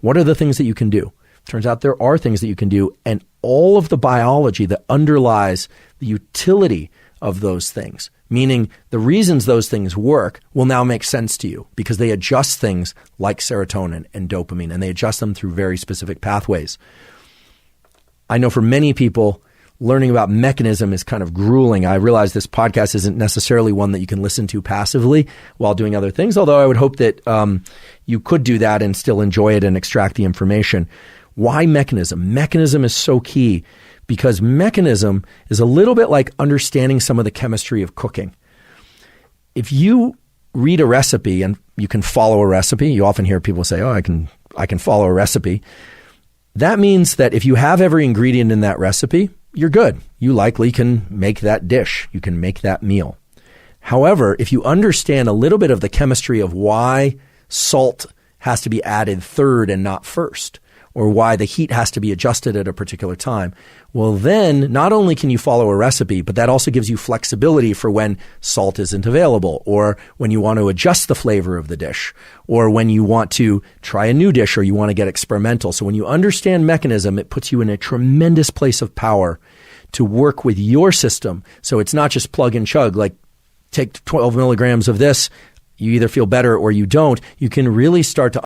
What are the things that you can do? Turns out there are things that you can do, and all of the biology that underlies the utility of those things, meaning the reasons those things work, will now make sense to you because they adjust things like serotonin and dopamine, and they adjust them through very specific pathways. I know for many people, learning about mechanism is kind of grueling. I realize this podcast isn't necessarily one that you can listen to passively while doing other things, although I would hope that you could do that and still enjoy it and extract the information. Why mechanism? Mechanism is so key because mechanism is a little bit like understanding some of the chemistry of cooking. If you read a recipe and you can follow a recipe, you often hear people say, oh, I can follow a recipe. That means that if you have every ingredient in that recipe, you're good. You likely can make that dish. You can make that meal. However, if you understand a little bit of the chemistry of why salt has to be added third and not first, or why the heat has to be adjusted at a particular time, well then not only can you follow a recipe, but that also gives you flexibility for when salt isn't available, or when you want to adjust the flavor of the dish, or when you want to try a new dish or you want to get experimental. So when you understand mechanism, it puts you in a tremendous place of power to work with your system. So it's not just plug and chug, like take 12 milligrams of this, you either feel better or you don't. You can really start to